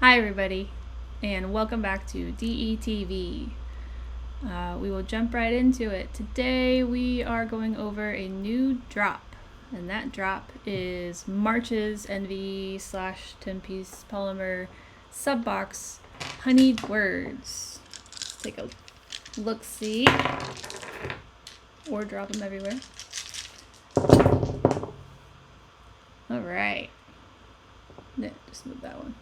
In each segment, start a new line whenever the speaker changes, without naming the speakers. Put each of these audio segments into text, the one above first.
Hi everybody, and welcome back to DETV. We will jump right into it. Today we are going over a new drop, and that drop is March's Envy / 10-piece polymer subbox Honeyed Words. Let's take a look-see, or drop them everywhere. Alright, just move that one.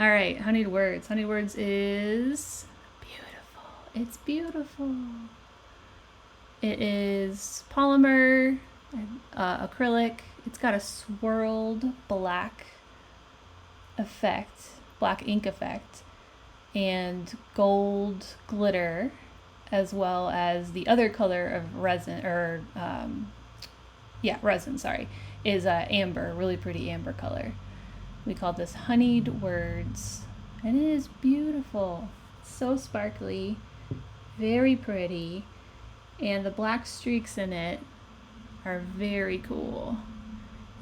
All right, Honeyed Words. Honeyed Words is beautiful. It's beautiful. It is polymer, acrylic. It's got a swirled black effect, black ink effect, and gold glitter, as well as the other color of resin, resin, is amber, really pretty amber color. We call this Honeyed Words, and it is beautiful. So sparkly, very pretty, and the black streaks in it are very cool.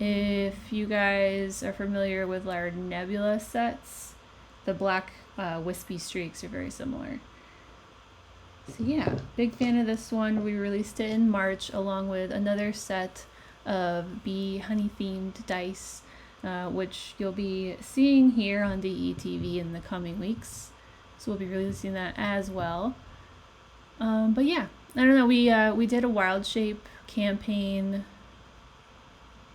If you guys are familiar with our Nebula sets, the black wispy streaks are very similar. So yeah, big fan of this one. We released it in March along with another set of bee honey themed dice, which you'll be seeing here on DETV in the coming weeks. So we'll be releasing that as well. But yeah, I don't know. We did a Wild Shape campaign.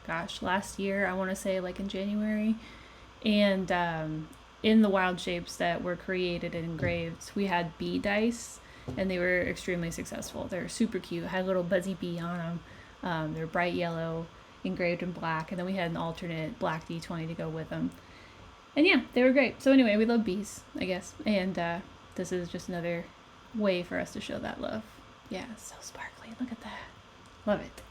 Gosh, last year, I want to say like in January, and in the Wild Shapes that were created and engraved, we had bee dice, and they were extremely successful. They're super cute. Had a little buzzy bee on them. They're bright yellow, engraved in black, and then we had an alternate black D20 to go with them. And yeah, they were great. So anyway, we love bees, I guess, and this is just another way for us to show that love. Yeah, so sparkly. Look at that. Love it.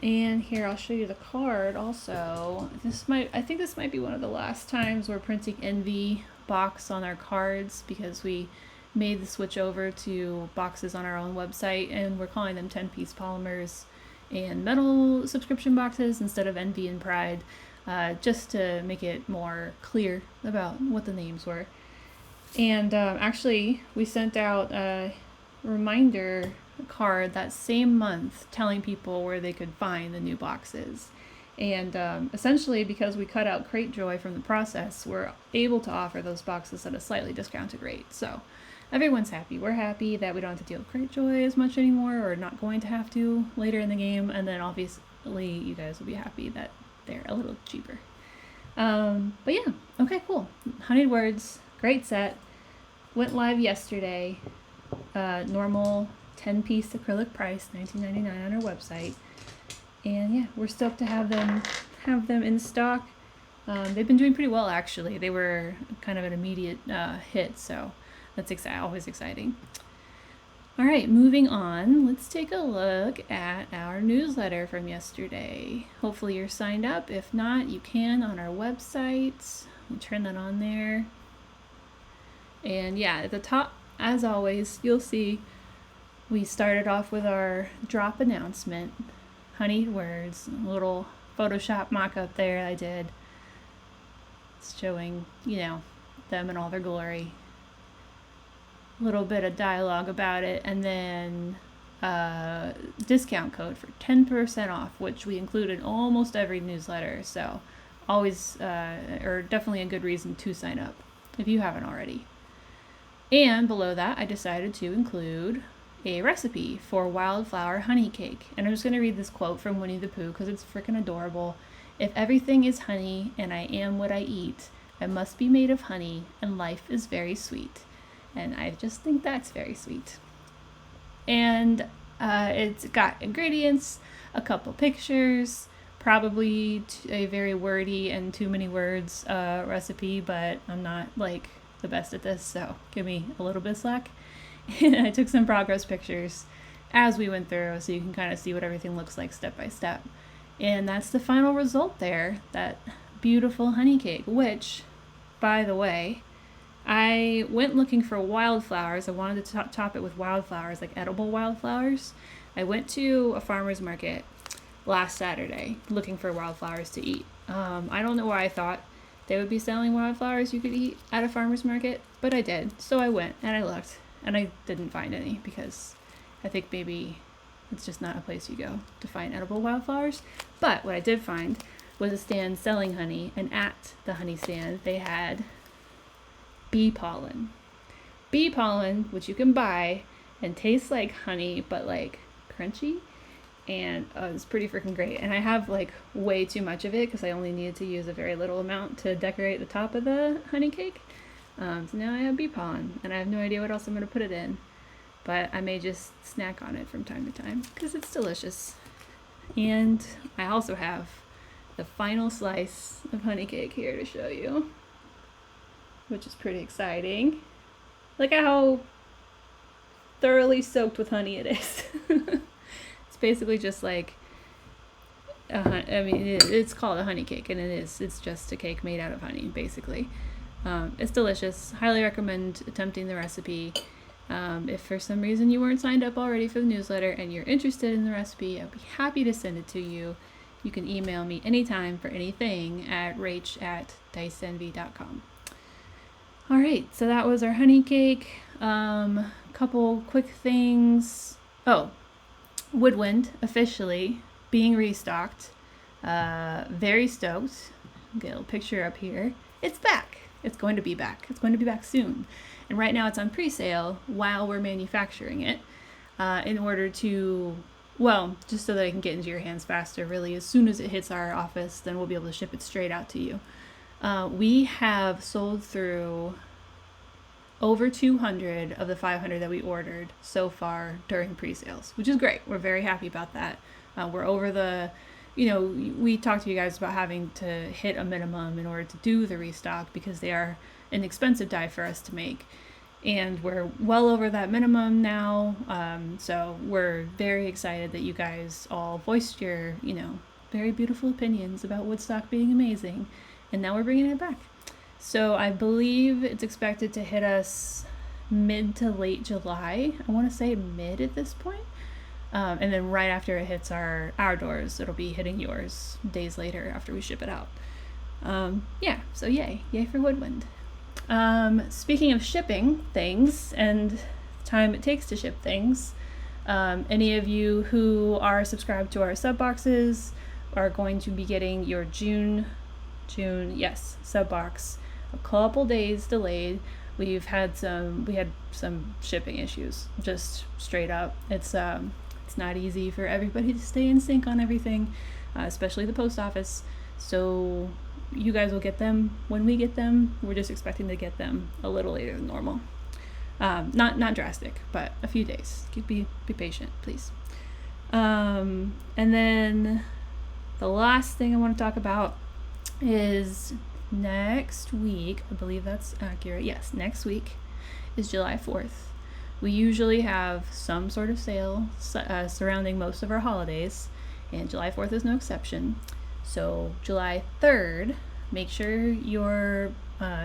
And here I'll show you the card also. I think this might be one of the last times we're printing Envy box on our cards, because we made the switch over to boxes on our own website, and we're calling them 10-piece polymers and metal subscription boxes instead of Envy and Pride, just to make it more clear about what the names were. And actually, we sent out a reminder card that same month telling people where they could find the new boxes. And essentially, because we cut out Crate Joy from the process, we're able to offer those boxes at a slightly discounted rate. So everyone's happy. We're happy that we don't have to deal with Crate Joy as much anymore, or not going to have to later in the game. And then obviously you guys will be happy that they're a little cheaper. But yeah, okay, cool. Honeyed Words, great set. Went live yesterday. Normal 10-piece acrylic price, $19.99 on our website. And yeah, we're stoked to have them in stock. They've been doing pretty well, actually. They were kind of an immediate hit, so that's always exciting. All right, moving on. Let's take a look at our newsletter from yesterday. Hopefully you're signed up. If not, you can on our website. We'll turn that on there. And yeah, at the top, as always, you'll see we started off with our drop announcement. Honeyed Words, a little Photoshop mock-up there I did. It's showing, them in all their glory. A little bit of dialogue about it, and then discount code for 10% off, which we include in almost every newsletter. So always, or definitely a good reason to sign up if you haven't already. And below that, I decided to include a recipe for wildflower honey cake. And I'm just going to read this quote from Winnie the Pooh because it's freaking adorable. If everything is honey and I am what I eat, I must be made of honey and life is very sweet. And I just think that's very sweet. And it's got ingredients, a couple pictures, probably a very wordy and too many words recipe, but I'm not like the best at this, so give me a little bit of slack. And I took some progress pictures as we went through, so you can kind of see what everything looks like step by step. And that's the final result there, that beautiful honey cake, which, by the way, I went looking for wildflowers. I wanted to top it with wildflowers, like edible wildflowers. I went to a farmer's market last Saturday looking for wildflowers to eat. I don't know why I thought they would be selling wildflowers you could eat at a farmer's market, but I did. So I went and I looked, and I didn't find any because I think maybe it's just not a place you go to find edible wildflowers. But what I did find was a stand selling honey, and at the honey stand they had bee pollen. Bee pollen, which you can buy and tastes like honey, but like crunchy, and it's pretty freaking great. And I have like way too much of it because I only needed to use a very little amount to decorate the top of the honey cake. So now I have bee pollen, and I have no idea what else I'm going to put it in, but I may just snack on it from time to time because it's delicious. And I also have the final slice of honey cake here to show you, which is pretty exciting. Look at how thoroughly soaked with honey it is. It's basically just like it's called a honey cake, and it's just a cake made out of honey, basically. It's delicious. Highly recommend attempting the recipe. If for some reason you weren't signed up already for the newsletter and you're interested in the recipe, I'd be happy to send it to you. You can email me anytime for anything at rach@diceenvy.com. All right, so that was our honey cake. Couple quick things. Oh, Woodwind officially being restocked. Very stoked. Get a little picture up here. It's back. It's going to be back. It's going to be back soon. And right now it's on pre-sale while we're manufacturing it, in order to, well, just so that it can get into your hands faster, really. As soon as it hits our office, then we'll be able to ship it straight out to you. We have sold through over 200 of the 500 that we ordered so far during pre-sales, which is great. We're very happy about that. We're over the, we talked to you guys about having to hit a minimum in order to do the restock because they are an expensive die for us to make. And we're well over that minimum now. So we're very excited that you guys all voiced your, very beautiful opinions about Woodstock being amazing. And now we're bringing it back. So I believe it's expected to hit us mid to late July. I want to say mid at this point. And then right after it hits our doors, it'll be hitting yours days later after we ship it out. So yay for Woodwind. Speaking of shipping things and time it takes to ship things, any of you who are subscribed to our sub boxes are going to be getting your June sub box a couple days delayed. We had some shipping issues, just straight up. It's not easy for everybody to stay in sync on everything, especially the post office. So you guys will get them when we get them. We're just expecting to get them a little later than normal. Not drastic, but a few days. Be patient, please. And then the last thing I want to talk about is next week. I believe that's accurate. Yes, next week is July 4th. We usually have some sort of sale surrounding most of our holidays, and July 4th is no exception. So July 3rd, make sure you're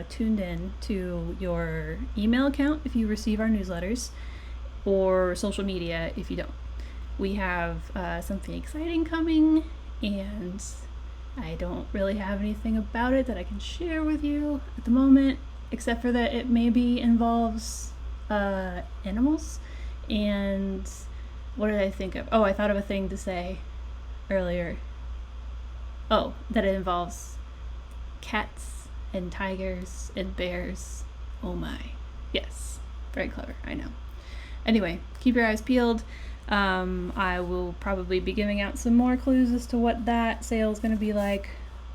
tuned in to your email account if you receive our newsletters, or social media if you don't. We have something exciting coming, and I don't really have anything about it that I can share with you at the moment, except for that it maybe involves animals. And what did I think of? Oh, I thought of a thing to say earlier. Oh, that it involves cats and tigers and bears. Oh my. Yes. Very clever, I know. Anyway, keep your eyes peeled. I will probably be giving out some more clues as to what that sale is going to be like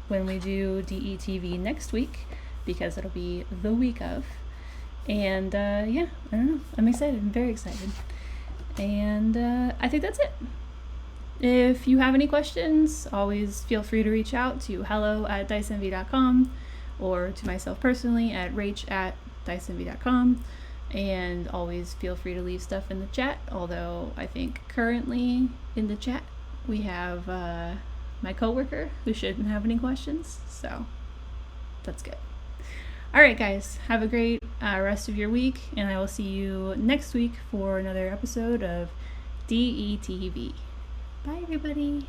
when we do DETV next week, because it'll be the week of. And I don't know. I'm excited. I'm very excited. And I think that's it. If you have any questions, always feel free to reach out to hello@diceenvy.com or to myself personally at rach@diceenvy.com. And always feel free to leave stuff in the chat, although I think currently in the chat we have my coworker who shouldn't have any questions, so that's good. All right, guys, have a great rest of your week, and I will see you next week for another episode of DETV. Bye, everybody.